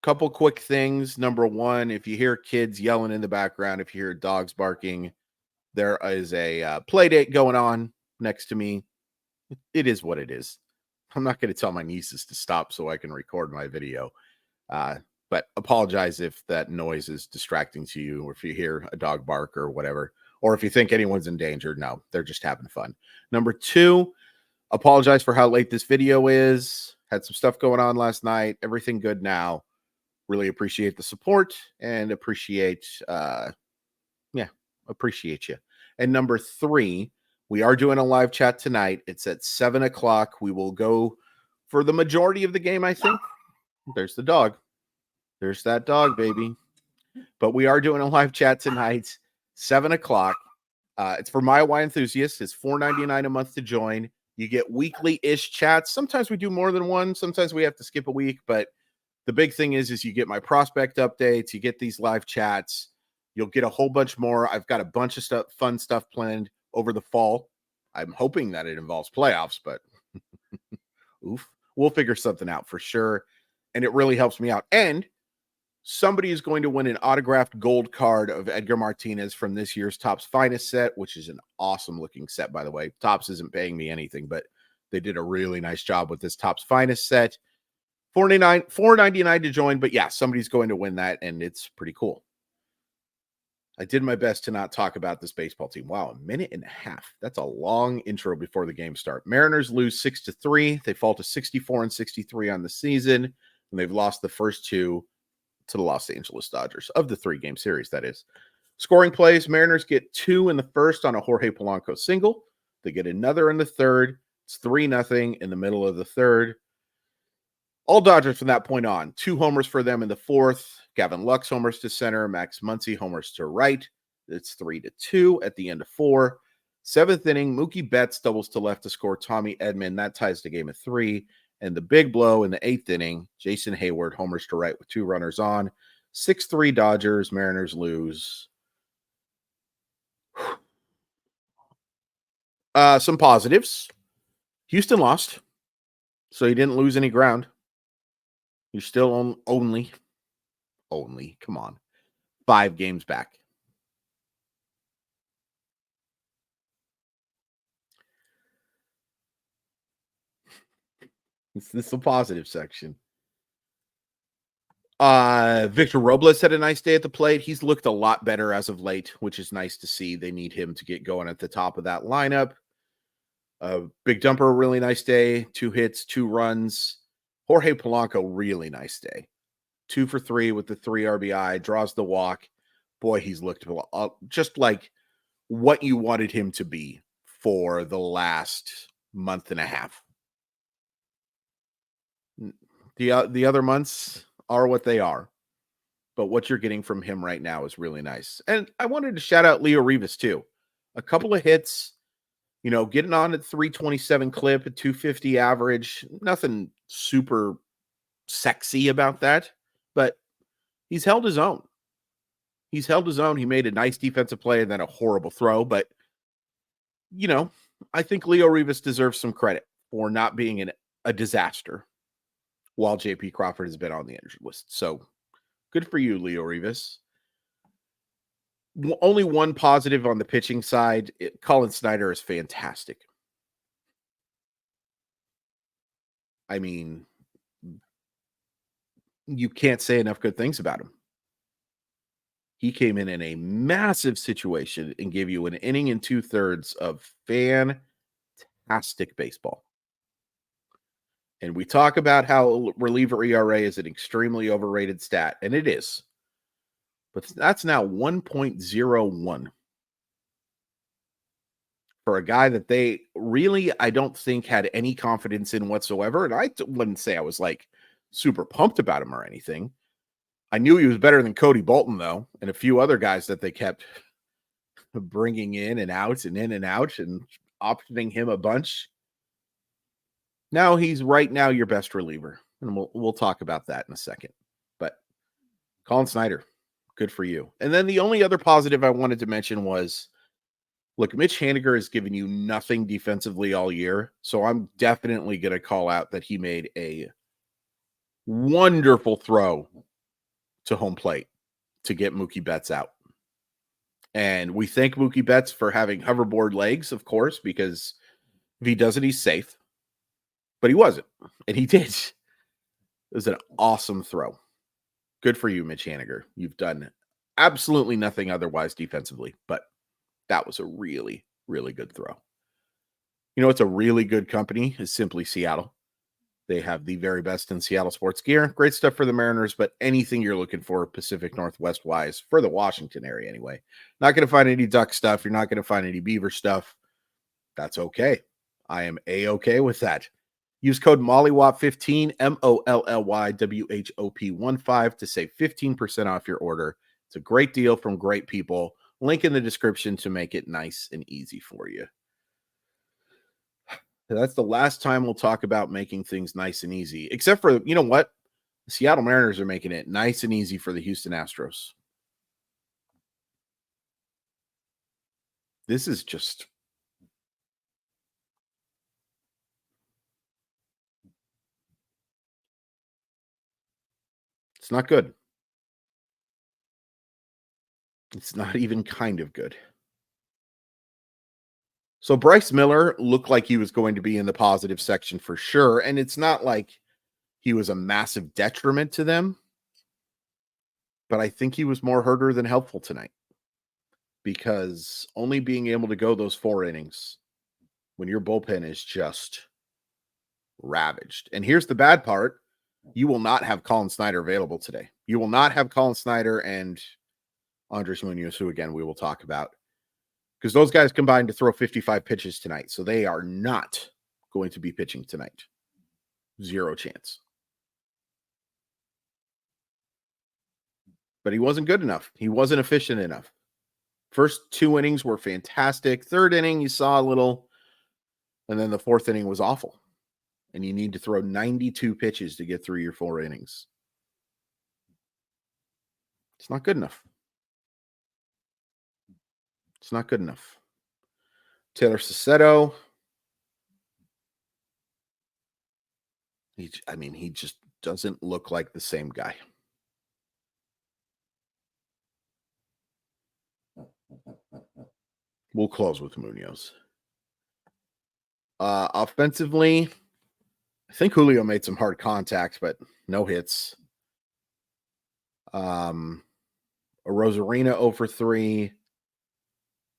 couple quick things. Number one, if you hear kids yelling in the background, if you hear dogs barking, there is a play date going on next to me. It is what it is. I'm not going to tell my nieces to stop so I can record my video. But apologize if that noise is distracting to you, or if you hear a dog bark or whatever, or if you think anyone's in danger. No, they're just having fun. Number two, apologize for how late this video is. Had some stuff going on last night. Everything good now. Really appreciate the support and appreciate you. And number three, we are doing a live chat tonight. It's at 7 o'clock. We will go for the majority of the game, I think. There's the dog. There's that dog, baby. But we are doing a live chat tonight, 7 o'clock. It's for My Y enthusiasts. It's $4.99 a month to join. You get weekly-ish chats. Sometimes we do more than one. Sometimes we have to skip a week. But the big thing is you get my prospect updates. You get these live chats. You'll get a whole bunch more. I've got a bunch of fun stuff planned over the fall. I'm hoping that it involves playoffs, but oof, we'll figure something out for sure. And it really helps me out. And somebody is going to win an autographed gold card of Edgar Martinez from this year's Topps Finest set, which is an awesome looking set, by the way. Topps isn't paying me anything, but they did a really nice job with this Topps Finest set. $4.99 to join, but yeah, somebody's going to win that, and it's pretty cool. I did my best to not talk about this baseball team. Wow, a minute and a half. That's a long intro before the game start. Mariners lose 6-3. They fall to 64-63 on the season, and they've lost the first two to the Los Angeles Dodgers of the 3-game series, that is. Scoring plays, Mariners get 2 in the first on a Jorge Polanco single. They get another in the third. It's 3-0 in the middle of the third. All Dodgers from that point on. 2 homers for them in the fourth. Gavin Lux homers to center. Max Muncy homers to right. It's 3-2 at the end of 4. 7th inning, Mookie Betts doubles to left to score Tommy Edman. That ties the game at 3. And the big blow in the 8th inning, Jason Hayward homers to right with 2 runners on. 6-3 Dodgers. Mariners lose. Some positives. Houston lost, so he didn't lose any ground. You're still only, come on, 5 games back. This is the positive section. Victor Robles had a nice day at the plate. He's looked a lot better as of late, which is nice to see. They need him to get going at the top of that lineup. Big Dumper, really nice day. 2 hits, 2 runs. Jorge Polanco, really nice day. 2 for 3 with the 3 RBI, draws the walk. Boy, he's looked just like what you wanted him to be for the last month and a half. The other months are what they are, but what you're getting from him right now is really nice. And I wanted to shout out Leo Rivas too. A couple of hits, getting on at 327 clip, at 250 average. Nothing super sexy about that, but he's held his own. He made a nice defensive play and then a horrible throw, but I think Leo Rivas deserves some credit for not being a disaster while JP Crawford has been on the injured list. So good for you, Leo Rivas. Only one positive on the pitching side. Colin Snider is fantastic. I mean, you can't say enough good things about him. He came in a massive situation and gave you an inning and 2/3 of fantastic baseball. And we talk about how reliever ERA is an extremely overrated stat, and it is. But that's now 1.01 for a guy that they really, I don't think, had any confidence in whatsoever. And I wouldn't say I was like super pumped about him or anything. I knew he was better than Cody Bolton, though, and a few other guys that they kept bringing in and out and optioning him a bunch. Now he's right now your best reliever, and we'll talk about that in a second. But Colin Snider, good for you. And then the only other positive I wanted to mention was, look, Mitch Haniger has given you nothing defensively all year, so I'm definitely going to call out that he made a wonderful throw to home plate to get Mookie Betts out. And we thank Mookie Betts for having hoverboard legs, of course, because if he does it, he's safe. But he wasn't, and he did. It was an awesome throw. Good for you, Mitch Haniger. You've done absolutely nothing otherwise defensively, but that was a really, really good throw. You know, it's a really good company is Simply Seattle. They have the very best in Seattle sports gear. Great stuff for the Mariners, but anything you're looking for Pacific Northwest wise for the Washington area anyway. Not going to find any Duck stuff. You're not going to find any Beaver stuff. That's okay. I am A-okay with that. Use code MOLLYWOP15, MOLLYWHOP15 to save 15% off your order. It's a great deal from great people. Link in the description to make it nice and easy for you. That's the last time we'll talk about making things nice and easy, except for, you know what? The Seattle Mariners are making it nice and easy for the Houston Astros. This is just... it's not good. It's not even kind of good. So Bryce Miller looked like he was going to be in the positive section for sure. And it's not like he was a massive detriment to them, but I think he was more hurter than helpful tonight because only being able to go those 4 innings when your bullpen is just ravaged. And here's the bad part. You will not have Colin Snider available today. You will not have Colin Snider and Andres Munoz, who again we will talk about, because those guys combined to throw 55 pitches tonight. So they are not going to be pitching tonight. 0 chance. But he wasn't good enough. He wasn't efficient enough. First 2 innings were fantastic. 3rd inning, you saw a little. And then the 4th inning was awful. And you need to throw 92 pitches to get through your 4 innings. It's not good enough. It's not good enough. Taylor Sassetto. He just doesn't look like the same guy. We'll close with Munoz. Offensively, I think Julio made some hard contacts, but no hits. Rosarina 0 for 3.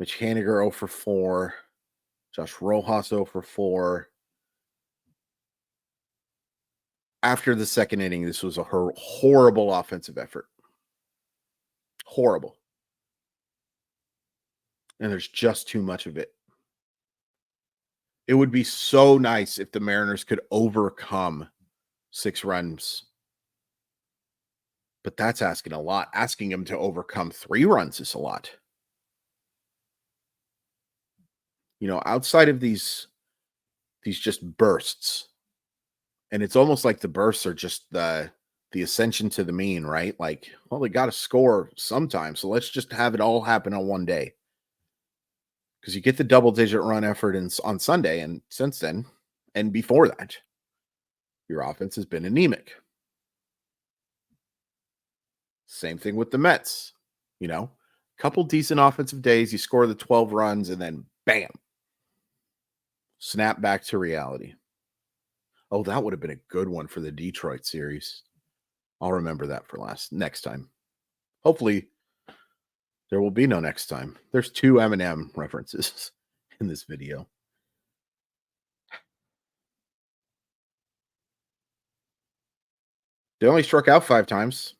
Mitch Haniger 0 for 4. Josh Rojas 0 for 4. After the 2nd inning, this was a horrible offensive effort. Horrible. And there's just too much of it. It would be so nice if the Mariners could overcome 6 runs. But that's asking a lot. Asking them to overcome 3 runs is a lot. You know, outside of these just bursts, and it's almost like the bursts are just the ascension to the mean, right? Like, well, they got to score sometime, so let's just have it all happen on one day. Because you get the double-digit run effort on Sunday, and since then, and before that, your offense has been anemic. Same thing with the Mets. You know, a couple decent offensive days, you score the 12 runs, and then bam, snap back to reality. Oh, that would have been a good one for the Detroit series. I'll remember that for next time. Hopefully, there will be no next time. There's 2 Eminem references in this video. They only struck out 5 times.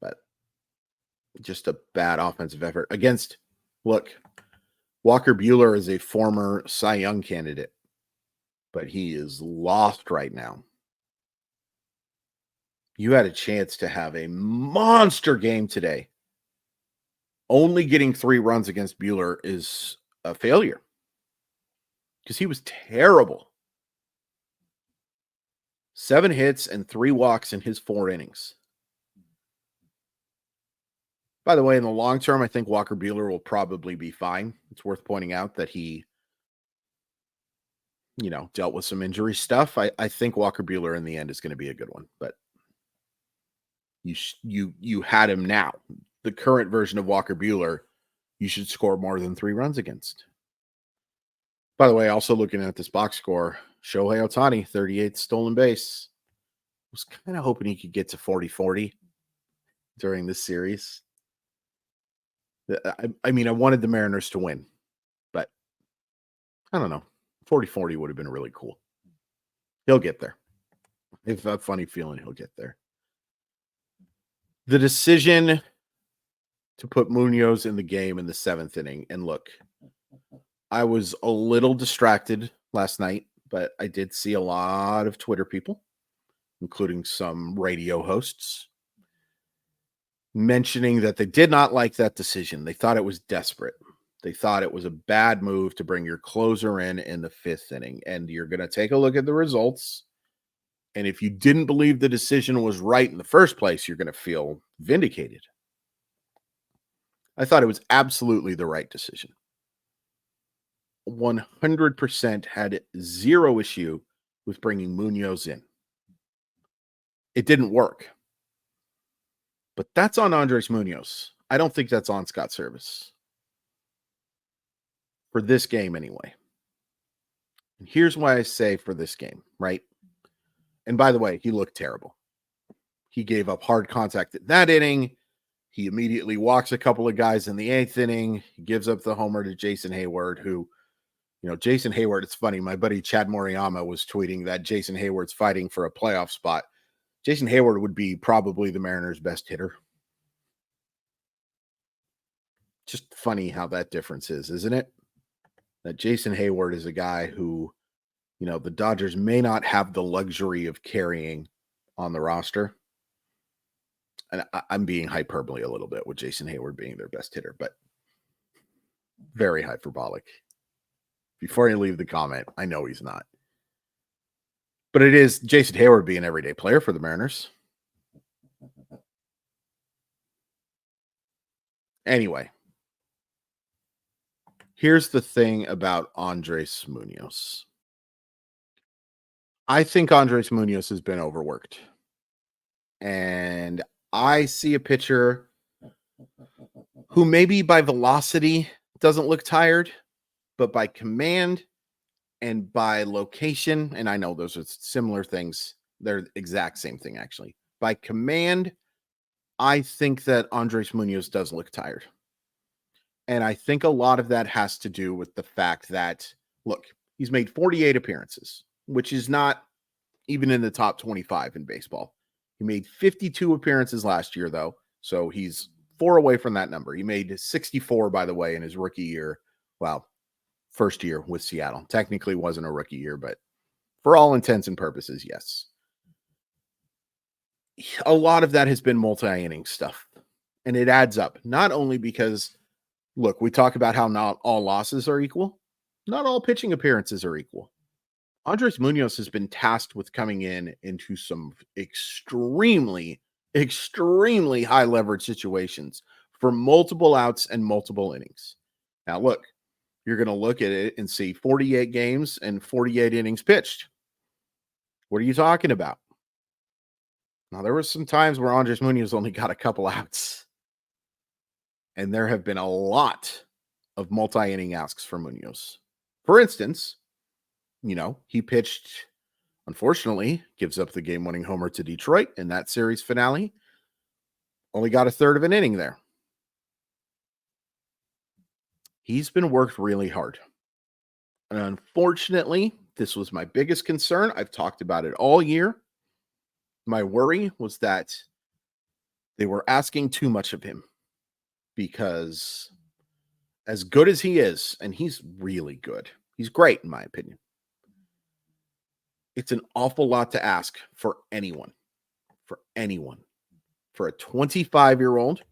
But just a bad offensive effort against, look, Walker Buehler is a former Cy Young candidate, but he is lost right now. You had a chance to have a monster game today. Only getting 3 runs against Buehler is a failure because he was terrible. 7 hits and 3 walks in his 4 innings. By the way, in the long term, I think Walker Buehler will probably be fine. It's worth pointing out that he dealt with some injury stuff. I think Walker Buehler in the end is going to be a good one, but you had him now. The current version of Walker Buehler, you should score more than 3 runs against. By the way, also looking at this box score, Shohei Ohtani, 38th stolen base. Was kind of hoping he could get to 40-40 during this series. I mean, I wanted the Mariners to win, but I don't know. 40-40 would have been really cool. He'll get there. I have a funny feeling he'll get there. The decision to put Munoz in the game in the 7th inning, and look, I was a little distracted last night, but I did see a lot of Twitter people, including some radio hosts, mentioning that they did not like that decision. They thought it was desperate. They thought it was a bad move to bring your closer in the 5th inning. And you're going to take a look at the results. And if you didn't believe the decision was right in the first place, you're going to feel vindicated. I thought it was absolutely the right decision. 100% had zero issue with bringing Munoz in. It didn't work. But that's on Andres Munoz. I don't think that's on Scott Service. For this game, anyway. And here's why I say for this game, right? And by the way, he looked terrible. He gave up hard contact in that inning. He immediately walks a couple of guys in the 8th inning. He gives up the homer to Jason Hayward, who, Jason Hayward, it's funny. My buddy Chad Moriyama was tweeting that Jason Hayward's fighting for a playoff spot. Jason Hayward would be probably the Mariners' best hitter. Just funny how that difference is, isn't it? That Jason Hayward is a guy who, the Dodgers may not have the luxury of carrying on the roster. And I'm being hyperbole a little bit with Jason Hayward being their best hitter, but very hyperbolic. Before you leave the comment, I know he's not. But it is Jason Hayward being an everyday player for the Mariners. Anyway, here's the thing about Andres Munoz. I think Andres Munoz has been overworked. And I see a pitcher who maybe by velocity doesn't look tired, but by command and by location, and I know those are similar things. They're the exact same thing, actually. By command, I think that Andres Munoz does look tired. And I think a lot of that has to do with the fact that, look, he's made 48 appearances, which is not even in the top 25 in baseball. He made 52 appearances last year, though, so he's 4 away from that number. He made 64, by the way, in his rookie year. Well, first year with Seattle. Technically wasn't a rookie year, but for all intents and purposes, yes. A lot of that has been multi-inning stuff, and it adds up. Not only because, look, we talk about how not all losses are equal. Not all pitching appearances are equal. Andres Munoz has been tasked with coming into some extremely, extremely high leverage situations for multiple outs and multiple innings. Now, look, you're going to look at it and see 48 games and 48 innings pitched. What are you talking about? Now, there were some times where Andres Munoz only got a couple outs. And there have been a lot of multi-inning asks for Munoz. For instance, he pitched, unfortunately, gives up the game-winning homer to Detroit in that series finale. Only got a third of an inning there. He's been worked really hard. And unfortunately, this was my biggest concern. I've talked about it all year. My worry was that they were asking too much of him, because as good as he is, and he's really good, he's great in my opinion, it's an awful lot to ask for anyone. For a 25-year-old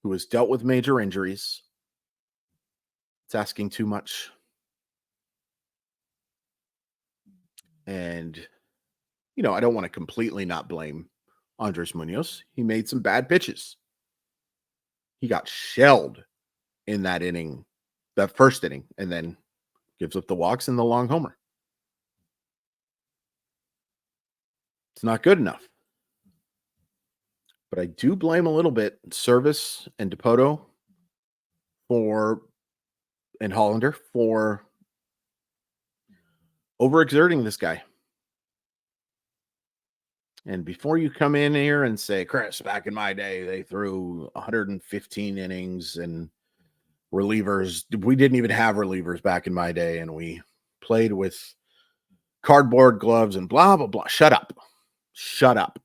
who has dealt with major injuries, it's asking too much. And, I don't want to completely not blame Andres Munoz. He made some bad pitches. He got shelled in that inning, that first inning, and then gives up the walks and the long homer. It's not good enough. But I do blame a little bit Service and Dipoto and Hollander for overexerting this guy. And before you come in here and say, Chris, back in my day, they threw 115 innings and relievers. We didn't even have relievers back in my day, and we played with cardboard gloves and blah, blah, blah. Shut up. Shut up.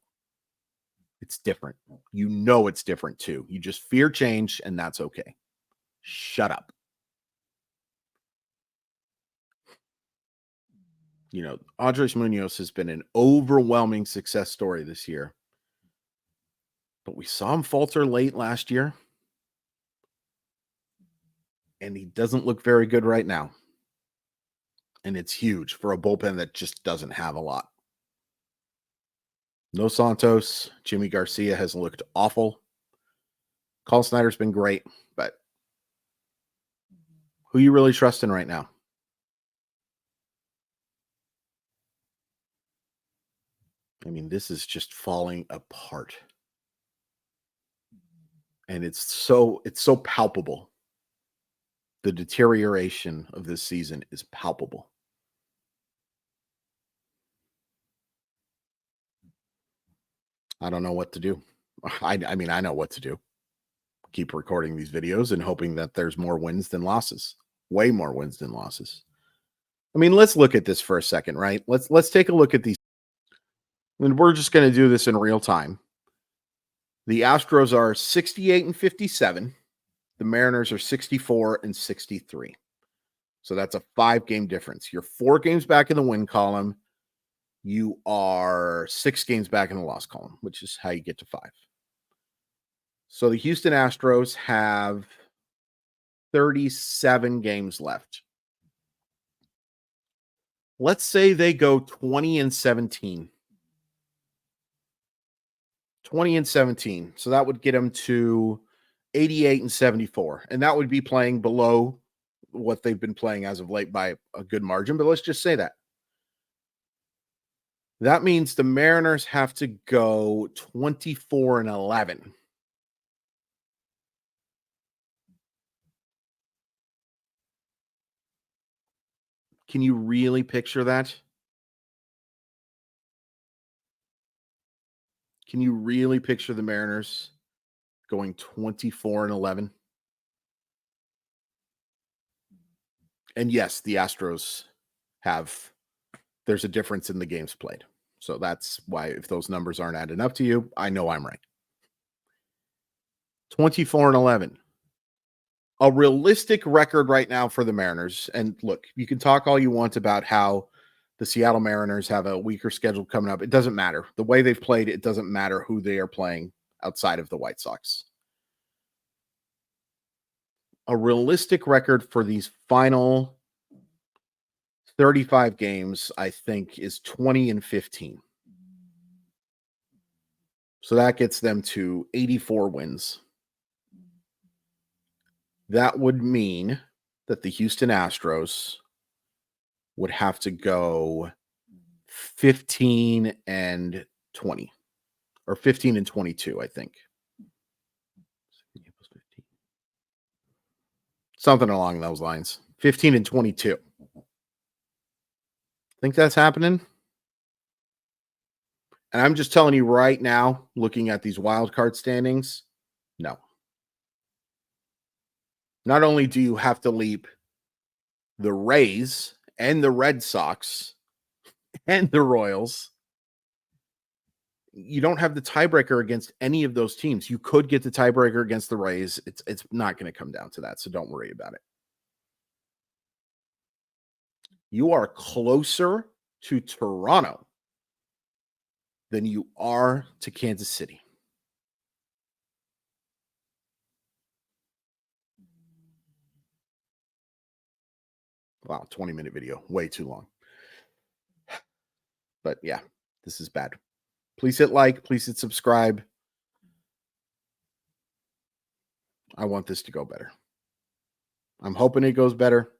It's different. You know it's different too. You just fear change, and that's okay. Shut up. You know, Andres Munoz has been an overwhelming success story this year. But we saw him falter late last year. And he doesn't look very good right now. And it's huge for a bullpen that just doesn't have a lot. No Santos. Jimmy Garcia has looked awful. Colin Snider's been great, but who you really trusting right now? I mean, this is just falling apart. And it's so palpable. The deterioration of this season is palpable. I don't know what to do. I mean, I know what to do. Keep recording these videos and hoping that there's more wins than losses. Way more wins than losses. I mean, let's look at this for a second, right? Let's take a look at these. And we're just going to do this in real time. The Astros are 68 and 57. The Mariners are 64 and 63. So that's a 5-game difference. You're 4 games back in the win column. You are 6 games back in the loss column, which is how you get to 5. So the Houston Astros have 37 games left. Let's say they go 20 and 17. 20 and 17. So that would get them to 88 and 74. And that would be playing below what they've been playing as of late by a good margin. But let's just say that. That means the Mariners have to go 24 and 11. Can you really picture that? Can you really picture the Mariners going 24 and 11? And yes, the Astros there's a difference in the games played. So that's why if those numbers aren't adding up to you, I know I'm right. 24 and 11. A realistic record right now for the Mariners. And look, you can talk all you want about how the Seattle Mariners have a weaker schedule coming up. It doesn't matter. The way they've played, it doesn't matter who they are playing outside of the White Sox. A realistic record for these final 35 games, I think, is 20 and 15. So that gets them to 84 wins. That would mean that the Houston Astros would have to go 15 and 20 or 15 and 22, I think. Something along those lines. 15 and 22. Think that's happening? And I'm just telling you right now, looking at these wild card standings, no. Not only do you have to leap the Rays and the Red Sox and the Royals, you don't have the tiebreaker against any of those teams. You could get the tiebreaker against the Rays. It's not going to come down to that, so don't worry about it. You are closer to Toronto than you are to Kansas City. Wow, 20-minute video. Way too long. But yeah, this is bad. Please hit like. Please hit subscribe. I want this to go better. I'm hoping it goes better.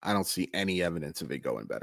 I don't see any evidence of it going better.